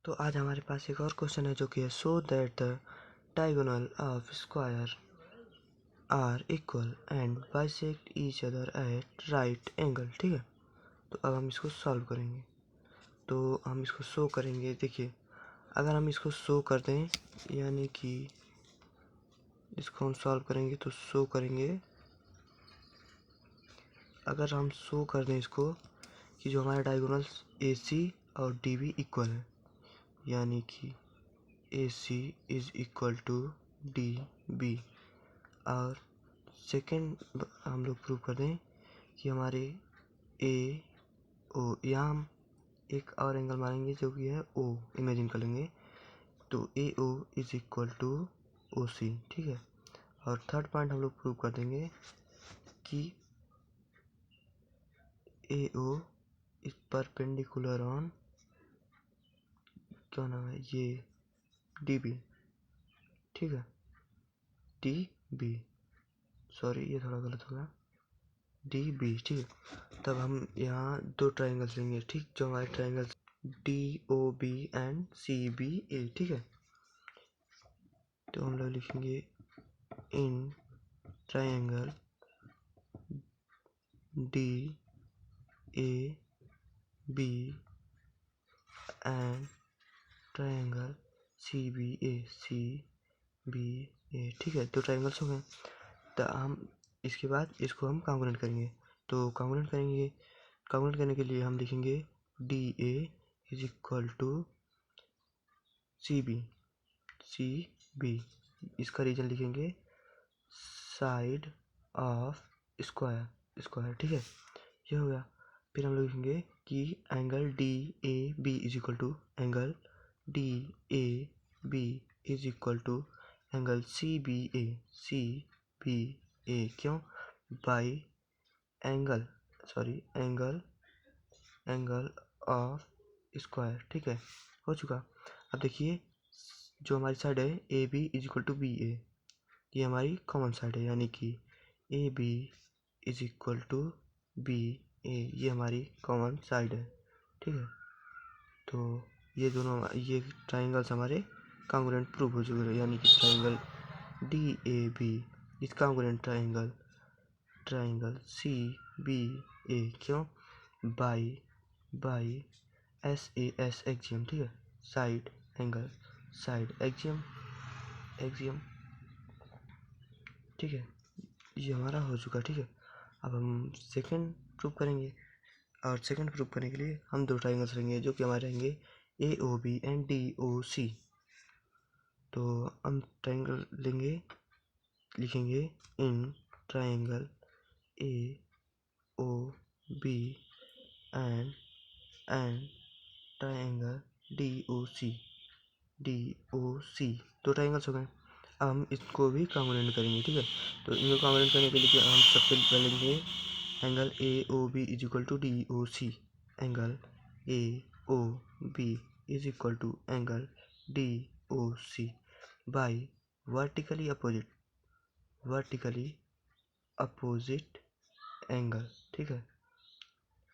तो आज हमारे पास एक और क्वेश्चन है जो कि है show that the diagonal of square are equal and bisect each other at right angle. ठीक है, तो अब हम इसको सॉल्व करेंगे। तो हम इसको शो करेंगे। देखिए, अगर हम इसको शो कर दें, यानी कि इसको हम सॉल्व करेंगे तो शो करेंगे। अगर हम शो कर दें इसको कि जो हमारा डायगोनल ए सी और डी बी इक्वल है, यानी कि A C is equal to D B, और सेकेंड हम लोग प्रूव कर दें कि हमारे ए ओ, यहाँ हम एक और एंगल मारेंगे जो कि है ओ, इमेजिन कर लेंगे। तो A O is equal to O C. ठीक है, और थर्ड पॉइंट हम लोग प्रूव कर देंगे कि A O is perpendicular on, क्या नाम है ये, डी बी। ठीक है, डी बी, सॉरी ये थोड़ा गलत हो गया, डी बी। ठीक है, तब हम यहाँ दो ट्राइंगल्स लेंगे। ठीक, जो हमारे triangles D O B and C B A. ठीक है, तो हम लोग लिखेंगे in triangle D A B and triangle C B A. ठीक है, दो ट्राइंगल्स हो गए। तो हम इसके बाद इसको हम कॉन्ग्रुएंट करेंगे। तो कॉन्ग्रुएंट करने के लिए हम लिखेंगे D A is equal to C B. इसका रीजन लिखेंगे साइड ऑफ स्क्वायर। ठीक है, ये हो गया। फिर हम लोग लिखेंगे कि angle D A B is equal to angle D A B is equal to angle C B A. क्यों? By angle of square. ठीक है, हो चुका। अब देखिए, जो हमारी साइड है A B is equal to B A, ये हमारी कॉमन साइड है, यानी कि A B is equal to B A, ये हमारी कॉमन साइड है। ठीक है, तो ये दोनों ये ट्राइंगल्स हमारे कॉन्ग्रुएंट प्रूव हो चुके हैं, यानी कि triangle D A B is congruent triangle C B A. क्यों? By S A S axiom. ठीक है, साइड एक्सियम। ठीक है, ये हमारा हो चुका। ठीक है, अब हम सेकंड प्रूव करेंगे, और सेकंड प्रूव करने के लिए हम दो ट्राइंगल्स लेंगे जो कि हमारे रहेंगे A O B and D O C. तो हम ट्राइंगल लेंगे, लिखेंगे in triangle A O B and triangle D O C. दो ट्राइंगल्स हो गए। अब हम इसको भी कॉन्ग्रुएंट करेंगे। ठीक है, तो इनको कॉन्ग्रुएंट करने के लिए हम सबसे पहले लेंगे angle A O B is equal to D O C. Angle A O B is equal to angle D O C by vertically opposite angle. ठीक है,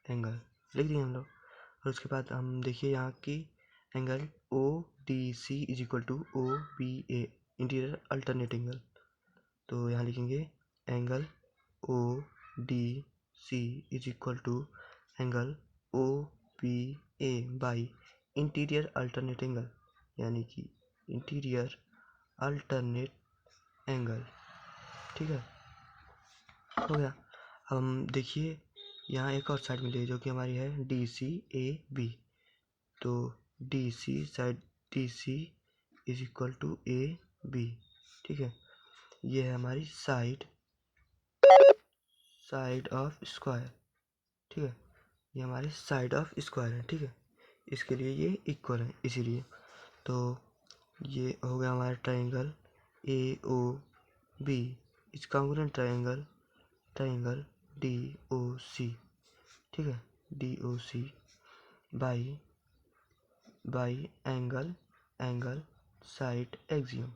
एंगल लिख दिए हम लोग। और उसके बाद हम देखिए यहाँ की angle O D C is equal to O B A, interior alternate angle. तो यहाँ लिखेंगे angle O D C is equal to angle O B A by interior alternate angle, यानी कि इंटीरियर अल्टरनेट एंगल। ठीक है, हो गया। अब हम देखिए यहाँ एक और साइड मिली है जो कि हमारी है डी सी ए बी। तो D C is equal to A B. ठीक है, ये है हमारी साइड ऑफ स्क्वायर। ठीक है, ये हमारी साइड ऑफ स्क्वायर है। ठीक है, इसके लिए ये इक्वल है, इसीलिए। तो ये हो गया हमारा triangle A O B is congruent triangle D O C. ठीक है, D O C by angle side axiom.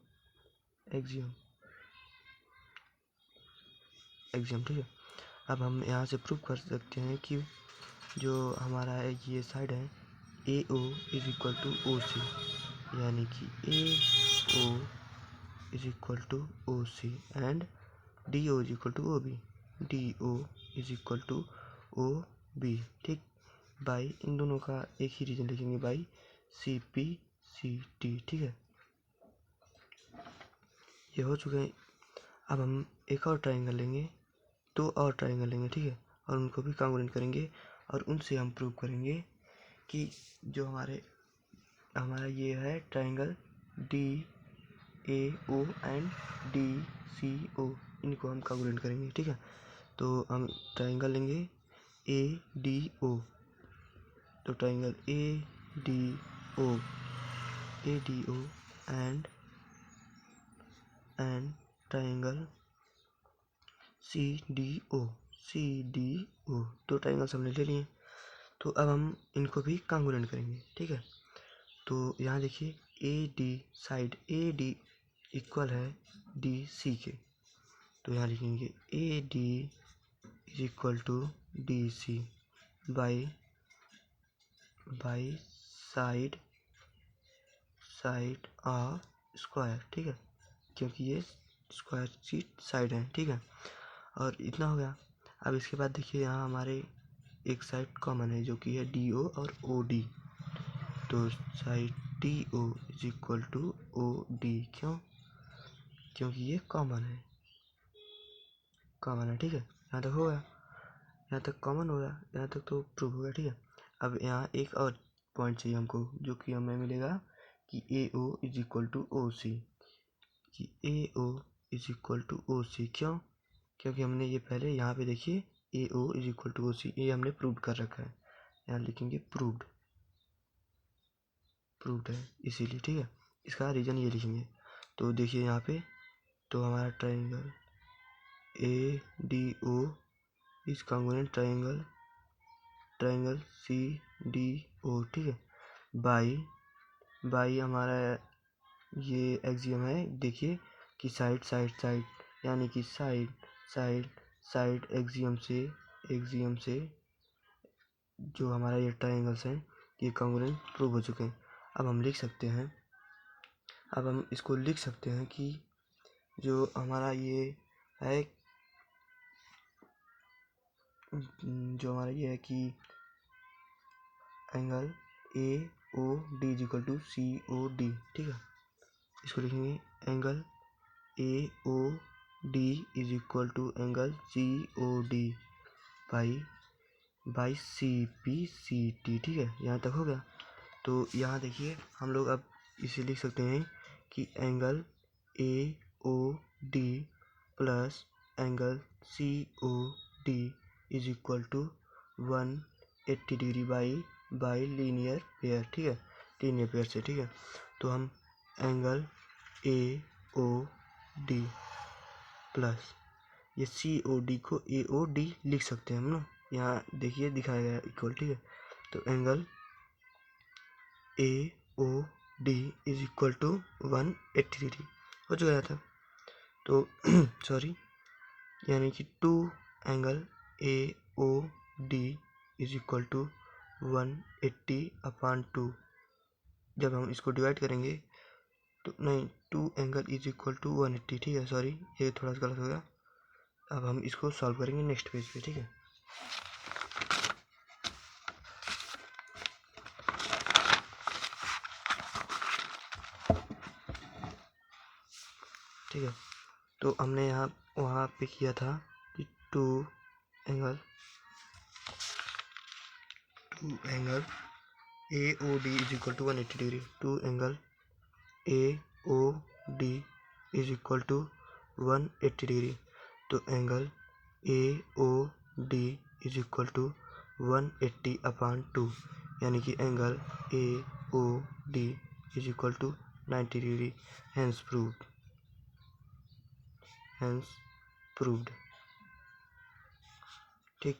ठीक है, अब हम यहाँ से प्रूव कर सकते हैं कि जो हमारा है ये साइड है, A O is equal to O C, यानी कि A O is equal to O C and D O is equal to O B, D O is equal to O B. ठीक, बाई इन दोनों का एक ही reason लिखेंगे, by C P C T. ठीक है, ये हो चुके हैं। अब हम एक और ट्राइंगल लेंगे, दो और ट्राइंगल लेंगे, ठीक है, और उनको भी कॉन्ग्रुएंट करेंगे और उनसे हम प्रूव करेंगे कि जो हमारा ये है triangle D A O and D C O, इनको हम कॉन्ग्रुएंट करेंगे। ठीक है, तो हम ट्राइंगल लेंगे ए डी ओ, तो triangle A D O and triangle C D O, दो ट्राइंगल्स हमने ले लिए। तो अब हम इनको भी कॉन्ग्रुएंट करेंगे। ठीक है, तो यहाँ देखिए A D side A D equal है डी सी के, तो यहाँ लिखेंगे A D is equal to D C by side of square. ठीक है, क्योंकि ये स्क्वायर शीट साइड है। ठीक है, और इतना हो गया। अब इसके बाद देखिए यहाँ हमारे एक साइड कॉमन है जो कि है डी ओ और ओ डी, तो side D O is equal to O D, क्योंकि ये कॉमन है। ठीक है, यहाँ तक हो गया, यहाँ तक कॉमन हो गया, यहाँ तक तो प्रूव हो गया। ठीक है, अब यहाँ एक और पॉइंट चाहिए हमको, जो कि हमें मिलेगा कि A O is equal to O C, कि A O is equal to O C, क्योंकि हमने ये पहले यहाँ पे देखिए A O is equal to O C, ये हमने प्रूव कर रखा है। यहाँ लिखेंगे प्रूव्ड है, इसीलिए। ठीक है, इसका रीजन ये लिखेंगे। तो देखिए यहाँ पे, तो हमारा triangle A D O is congruent triangle C D O. ठीक है, बाई हमारा ये एक्सियम है, देखिए कि साइड यानी कि साइड एक्सियम से जो हमारा ये ट्राइंगल्स हैं ये कॉन्ग्रुएंट प्रूव हो चुके हैं। अब हम इसको लिख सकते हैं कि जो हमारा ये है कि angle A O D is equal to C O D. ठीक है, इसको लिखेंगे angle A O D is equal to angle C O D by C P C T. ठीक है, यहाँ तक हो गया। तो यहाँ देखिए हम लोग अब इसे लिख सकते हैं कि angle A O D plus angle C O D is equal to 180 degree by linear pair. ठीक है, लीनियर पेयर से। ठीक है, तो हम angle A O D plus ये सी ओ डी को ए ओ डी लिख सकते हैं हम ना, यहाँ देखिए दिखाया गया इक्वल। ठीक है, तो angle A O D is equal to 180 degree हो चुका था। तो सॉरी, यानी कि 2 angle A O D is equal to 180/2। जब हम इसको डिवाइड करेंगे तो नहीं, 2 एंगल इज इक्वल टू 180। ठीक है, सॉरी ये थोड़ा सा गलत हो गया। अब हम इसको सॉल्व करेंगे नेक्स्ट पेज पे। ठीक है, ठीक है, तो हमने वहाँ पे किया था कि 2 angle A O D is equal to 180 degree, 2 angle A O D is equal to 180 degree, तो angle A O D is equal to 180/2, यानी कि angle A O D is equal to 90 degree. Hence proved. ठीक,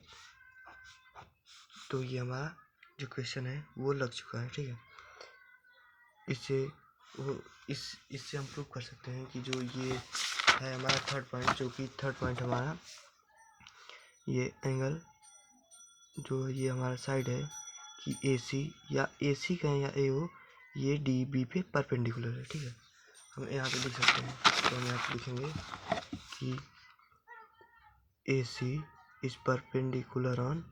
तो ये हमारा जो question है वो लग चुका है। ठीक है, इससे हम प्रूव कर सकते हैं कि जो ये है हमारा थर्ड पॉइंट, जो कि थर्ड पॉइंट हमारा ये एंगल जो ये हमारा साइड है कि ए सी कहें या ए ओ, ये डी बी पे परपेंडिकुलर है। ठीक है, हम यहाँ पे लिख सकते हैं, तो हम यहाँ पे लिखेंगे कि A C is perpendicular on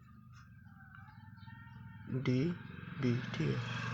D B. ठीक है,